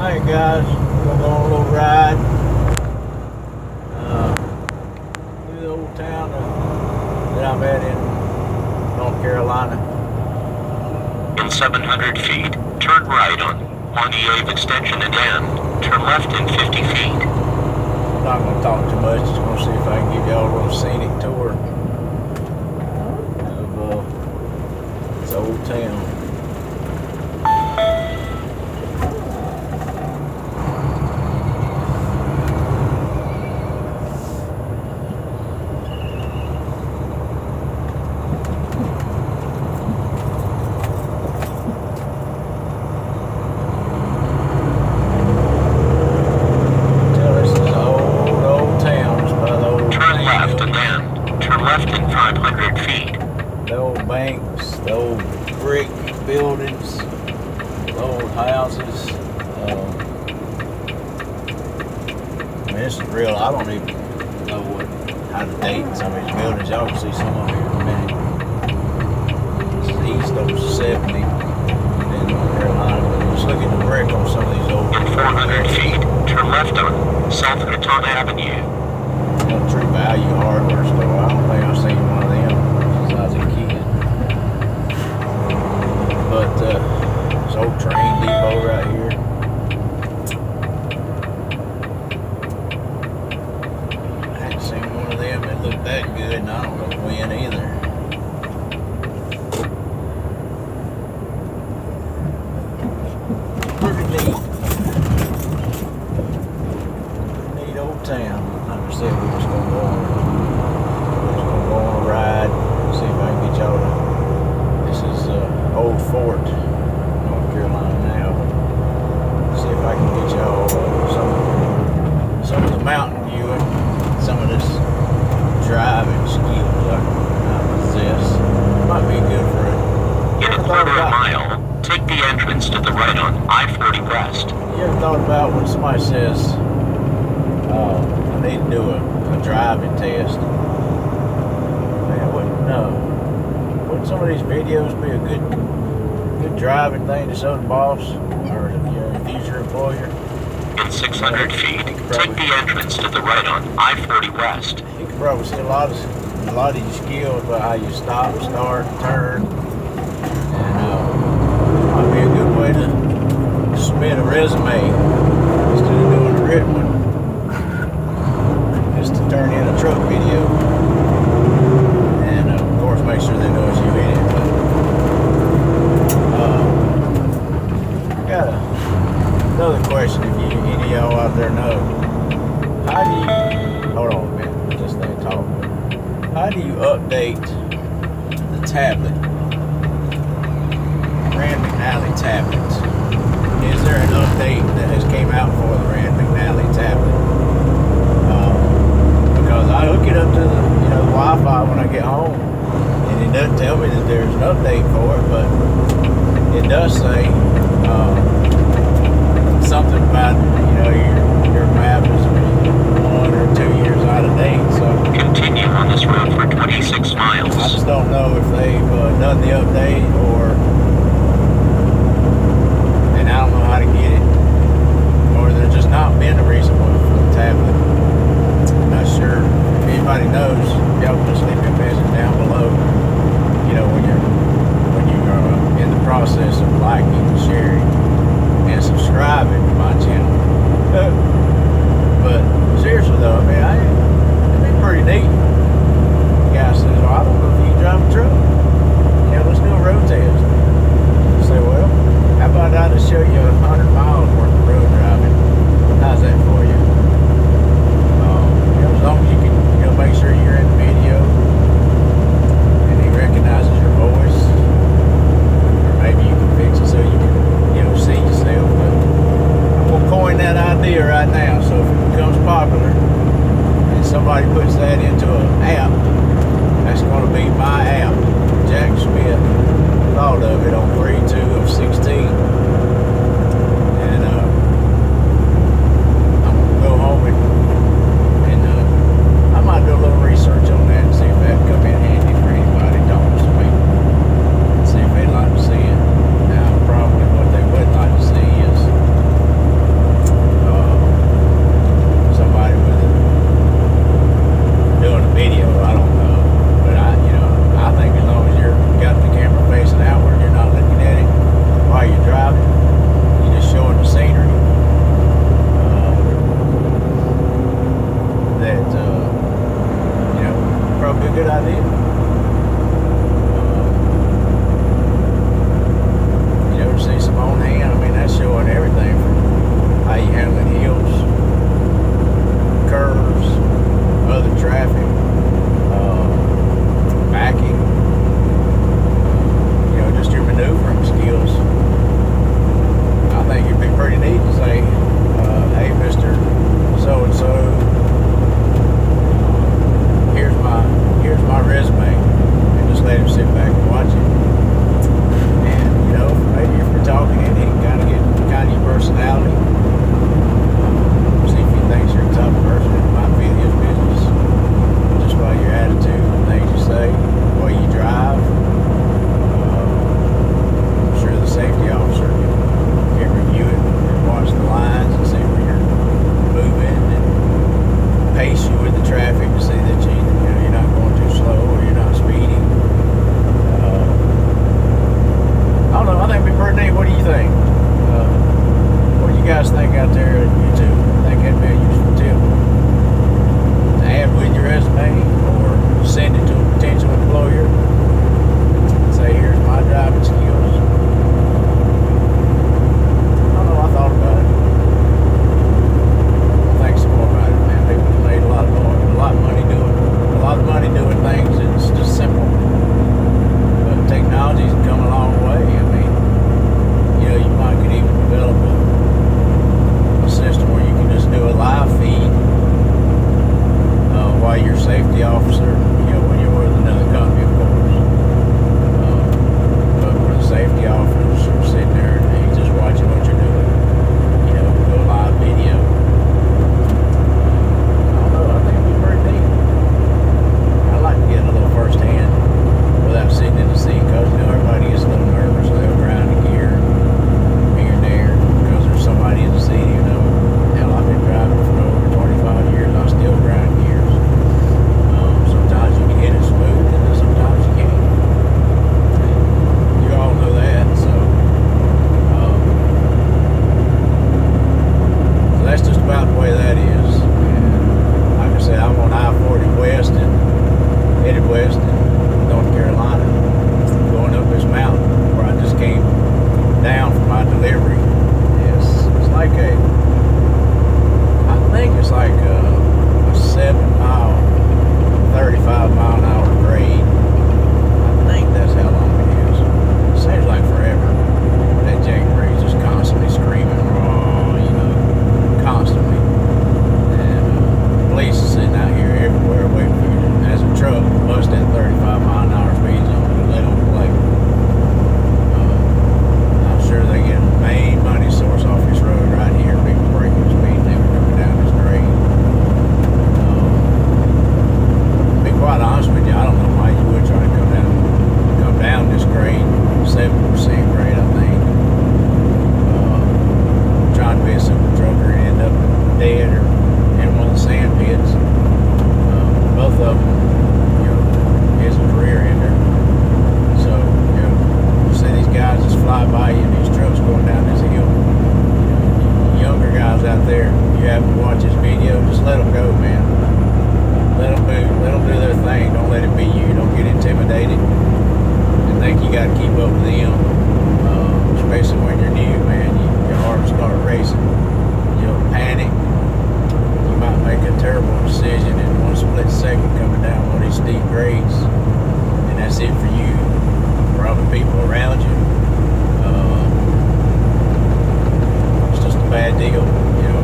Alright guys, we're gonna go on a little ride through the old town that I'm at in North Carolina. In 700 feet, turn right on Montiev Extension and turn left in 50 feet. I'm not gonna talk too much, just gonna see if I can give y'all a little scenic tour of this old town. The old banks, the old brick buildings, the old houses. I mean, this is real. I don't even know how to date some of these buildings. Y'all can see some of them here in a minute. This is east of 70 in North Carolina. Just look at the brick on some of these old. In 400 feet, turn left on South Newton Avenue. True Value hardware store. I don't think I've seen one of them since I was a kid. But this old train depot right here. I hadn't seen one of them that looked that good, and I don't know when either. Pretty neat old town. Like I said, we're just gonna go on a ride, see if I can get y'all to. This is Old Fort, North Carolina now. See if I can get y'all some of the mountain viewing, some of this driving skills I possess. Might be good for it. In a quarter of a mile, take the entrance to the right on I-40 West. You ever thought about when somebody says, I need to do a driving test? Man, wouldn't some of these videos be a good driving thing to show the boss or your future employer? In 600 feet, take the entrance to the right on I-40 West. You can probably see a lot of these skills about how you stop, start, turn, and this might be a good way to submit a resume instead of doing a written one. Just to turn in a truck video, and of course make sure they know it's you in it. But got another question. If any of y'all out there know, how do you hold on a minute? Just let me talk. How do you update the tablet? Rand McNally tablet. Is there an update that has came out for the Rand McNally tablet? Because I hook it up to the Wi-Fi when I get home, and it doesn't tell me that there's an update for it, but it does say something about your map is 1 or 2 years out of date. So continue on this road for 26 miles. I just don't know if they've done the update and I don't know how to get it, or there's just not been a reason for the tablet. Not sure. If anybody knows, y'all can just leave me a message down below. When you're in the process of liking, sharing, and subscribing to my channel. But seriously though, it'd be pretty neat. The guy says, "Well, I don't know if you can drive a truck. Let's do a road test." I say, "Well, how about I just show you 100 miles worth of road driving? How's that for you?" As long as you can, make sure you're in the video and he recognizes your voice, or maybe you can fix it so you can, see yourself. But I'm gonna coin that idea right now. So if it becomes popular and somebody puts that into an app, that's gonna be my app. Jack Smith thought of it on 3/2/16, and I'm gonna go home and I might do a little research on that and see if that would come in handy for anybody talking to me. See if they'd like to see it. Now, probably what they would like to see is guys think out there on YouTube? Think that'd be a useful tip to add with your resume, or send it to a potential employer? Say, here's my driving skills. I don't know. I thought about it. I'll think some more about it, man. People have made a lot of money doing things that's just simple. But technology's come a long way. I mean, you know, you might could even develop a system where you can just do a live feed while you're a safety officer, you know, when you're with another company, of course. But where the safety officers are sitting there and he's just watching what you're doing, you know, do a live video. I don't know, I think it'd be pretty neat. I'd like to get a little first hand without sitting in the seat, because, you know, everybody gets a little nervous. They'll grind the gear here and there because there's somebody in the seat, you know. Hell, I've been driving for over 25 years. I still grind gears. Sometimes you can hit it smooth, and then sometimes you can't. You all know that. So that's just about the way that is. And like I said, I'm on I-40 West and headed west in North Carolina, going up this mountain where I just came down for my delivery. It's like I think it's like a 7-mile, 35-mile-an-hour grade. I think that's how long it is. It seems like forever. That Jake Ray's just constantly screaming, raw, you know, constantly. And police are sitting out here everywhere waiting for you. As a truck busting 35-mile-an-hour speed zone, they don't play. I'm sure they get a main money source off this road right here. People breaking the speed limit coming down this grade. To be quite honest with you, I don't know why you would try to come down this grade, 7% grade, I think. Trying to be a super trucker and end up dead or in one of the sand pits. Both of them, you know, is a career ender. So, you know, you see these guys just fly by you in these trucks going down this hill. Younger guys out there, you have to watch this video, just let them go, man. Let them do their thing. Don't let it be you. Don't get intimidated and think you got to keep up with them. Especially when you're new, man. Your heart will start racing. You'll panic. You might make a terrible decision in one split second coming down one of these steep grades, and that's it for you. Probably people around you. It's just a bad deal. You know,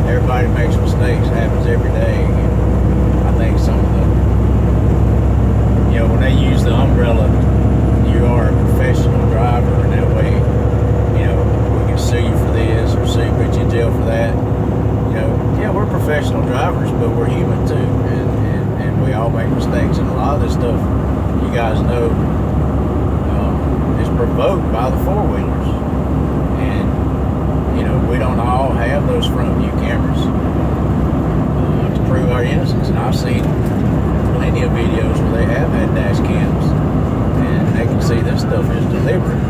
everybody makes mistakes. It happens every day. And I think some of the, you know, when they use the umbrella, you are a professional driver, and that way, you know, we can sue you for this or put you in jail for that. You know, yeah, we're professional drivers, but we're human too, and we all make mistakes, and a lot of this stuff, you guys know, is provoked by the four-wheelers, and you know, we don't all have those front view cameras to prove our innocence, and I've seen plenty of videos where they have had dash cams, and they can see this stuff is deliberate.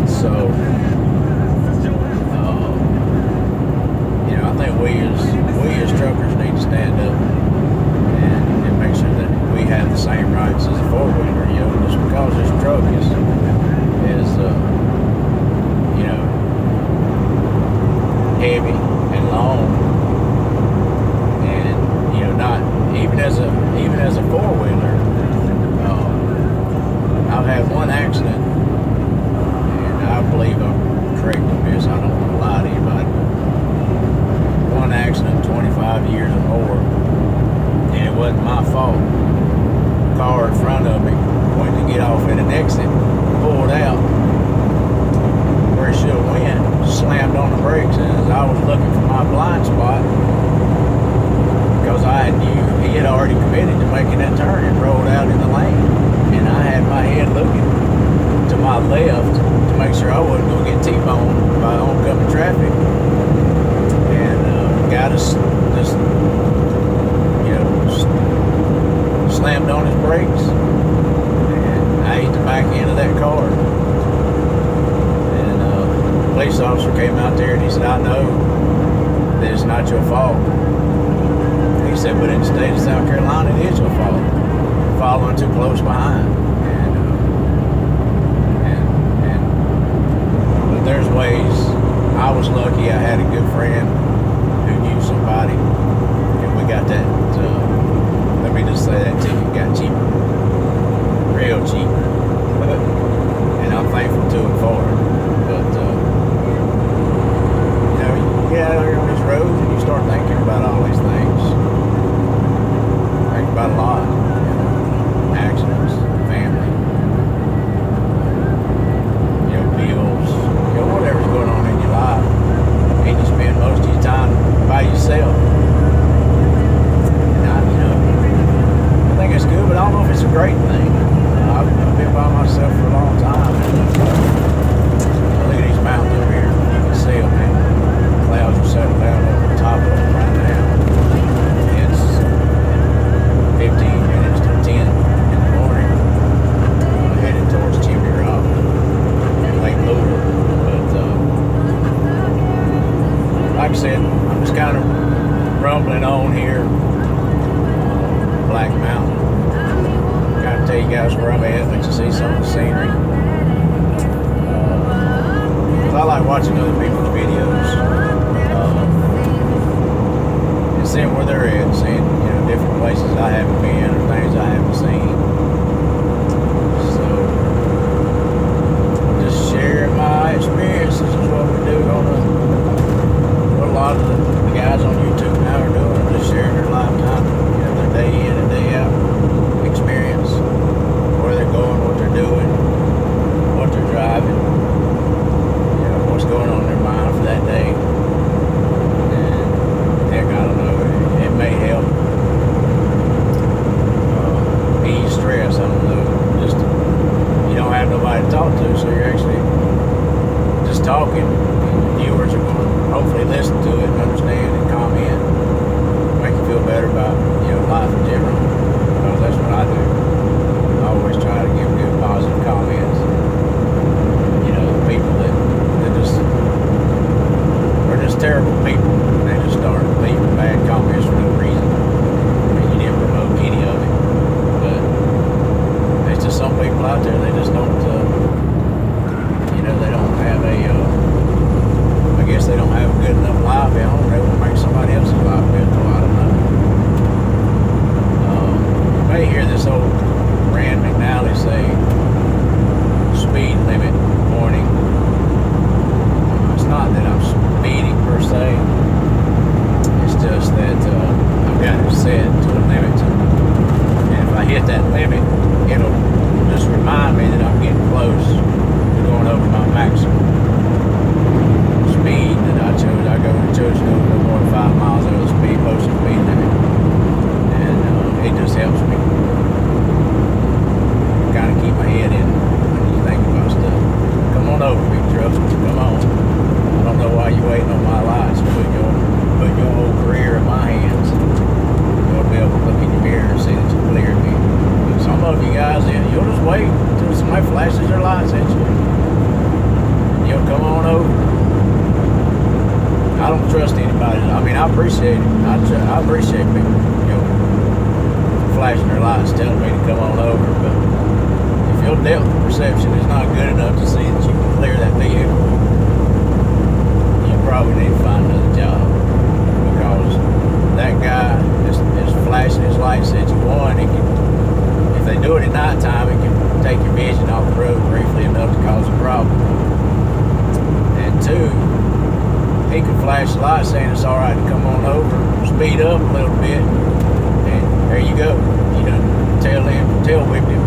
So you know, I think we as truckers need to stand up and make sure that we have the same rights as a four-wheeler. You know, just because this truck is you know, heavy and long, and you know, not even as a four-wheeler, I've had one accident, and I believe I'm correct on this. I don't want to lie to anybody. One accident, 25 years or more, and it wasn't my fault. The car in front of me went to get off at an exit, pulled out where it should have went, slammed on the brakes, and as I was looking police officer came out there and he said, I know that it's not your fault. He said, but in the state of South Carolina, it is your fault. You're following too close behind. But there's ways. I was lucky I had a good friend who knew somebody, and we got that, let me just say that ticket got cheaper. Real cheap. And I'm thankful to him for it. But, you get out here on these roads and you start thinking about all these things. Think about a lot. Accidents, family, bills, whatever's going on in your life. And you spend most of your time by yourself. And I think it's good, but I don't know if it's a great thing. I've been by myself for a long time. Look at these mountains over here. You can see them, man. Clouds are settling down over the top of them right now. It's 15 minutes to 10 in the morning. Headed towards Chimney Rock, Lake Lure. But like I said, I'm just kind of rumbling on here. Black Mountain. Gotta tell you guys where I'm at, let you see some of the scenery. I like watching other people's videos and seeing where they're at, seeing different places I haven't been or things I haven't seen. So just sharing my experiences is what we do what a lot of the guys on YouTube now are doing, just sharing their lifetime, their day in and day out experience, where they're going, what they're doing, what they're driving, what's going on in their mind for that day. And heck, I don't know, it may help ease stress. I don't know, just you don't have nobody to talk to, so you're actually just talking, and viewers are going to hopefully listen to it and understand and comment, make you feel better about life in general, because that's what I do. I always try to give good positive comments. The people that just are just terrible people, they just start leaving bad comments for no reason. You didn't promote any of it, but there's just some people out there, they just don't they don't have I guess they don't have a good enough life. They want to make somebody else's life better. I don't know. You may hear this old Rand McNally say, speed limit warning. It's not that I'm speeding per se. It's just that I've got it set to a limit. And if I hit that limit, it'll just remind me that I'm getting close to going over my maximum speed that I chose. I chose to go no more than 5 miles over the posted speed limit. And it just helps me kind of keep my head in when you think about stuff. Come on over, big truck. Come on. I don't know why you're waiting on my lights. Put your whole career in my hands. You'll be able to look in your mirror and see that you cleared me. But some of you guys, you'll just wait until somebody flashes their lights at you. And you'll come on over. I don't trust anybody. I mean, I appreciate it. I appreciate people, flashing their lights, telling me to come on over. But if your depth perception is not good enough to see that you can clear that vehicle, you probably need to find another job. Because that guy is flashing his lights at you. One, if they do it at nighttime, it can take your vision off the road briefly enough to cause a problem. And two, he could flash the light saying it's alright to come on over, speed up a little bit, and there you go. You done tail whipped him.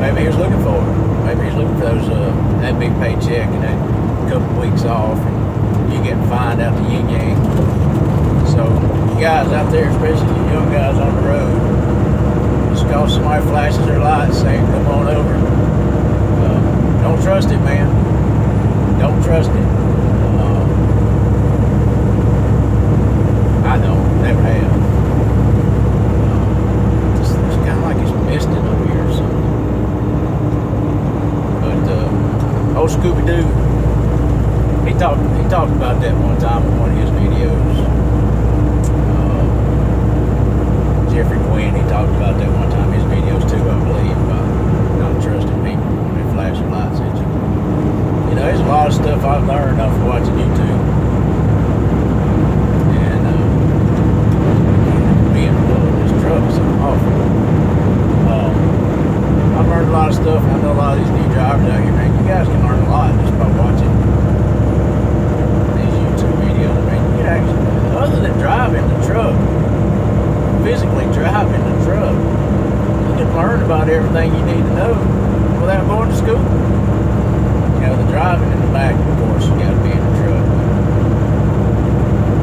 Maybe he was looking for it. Maybe he's looking for that big paycheck and that couple of weeks off, and you getting fined out the yin yang. So you guys out there, especially you young guys on the road, just because somebody flashes their lights saying come on over, don't trust it, man. Don't trust it. I don't, never have. It's kind of like it's misting over here or something. But old Scooby-Doo, talked about that one time in one of his videos. Jeffrey Quinn, he talked about that one time in his videos too, I believe, about not trusting people when they flash their lights at you. You know, there's a lot of stuff I've learned off watching YouTube. And being in this truck is so awful. I've learned a lot of stuff. I know a lot of these new drivers out here, man. You guys can learn a lot just by watching these YouTube videos. I mean, you can actually, other than driving the truck, physically driving the truck, you can learn about everything you need to know without going to school. You know, the driving in the back, of course, you got to be in the truck.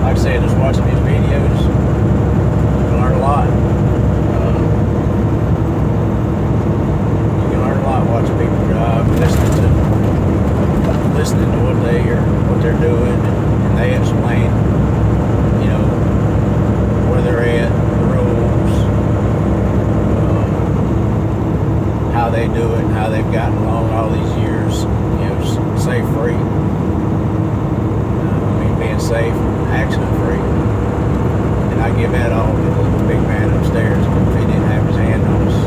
Like I said, just watching these videos, you can learn a lot. Watching people drive, listening to what they're doing, and they explain, you know, where they're at, the rules, how they do it, and how they've gotten along all these years, you know, safe free. I mean, being safe, accident free. And I give that all to the big man upstairs. If he didn't have his hand on us,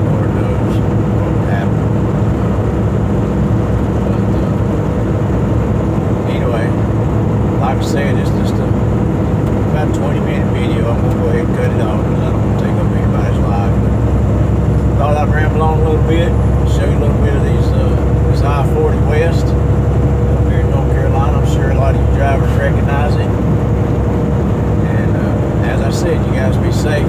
Lord knows what would happen. But anyway, like I said, it's just about a 20-minute video. I'm going to go ahead and cut it off because I don't want to take up anybody's life. But thought I'd ramble on a little bit, show you a little bit of this I-40 West up here in North Carolina. I'm sure a lot of you drivers recognize it. And as I said, you guys be safe.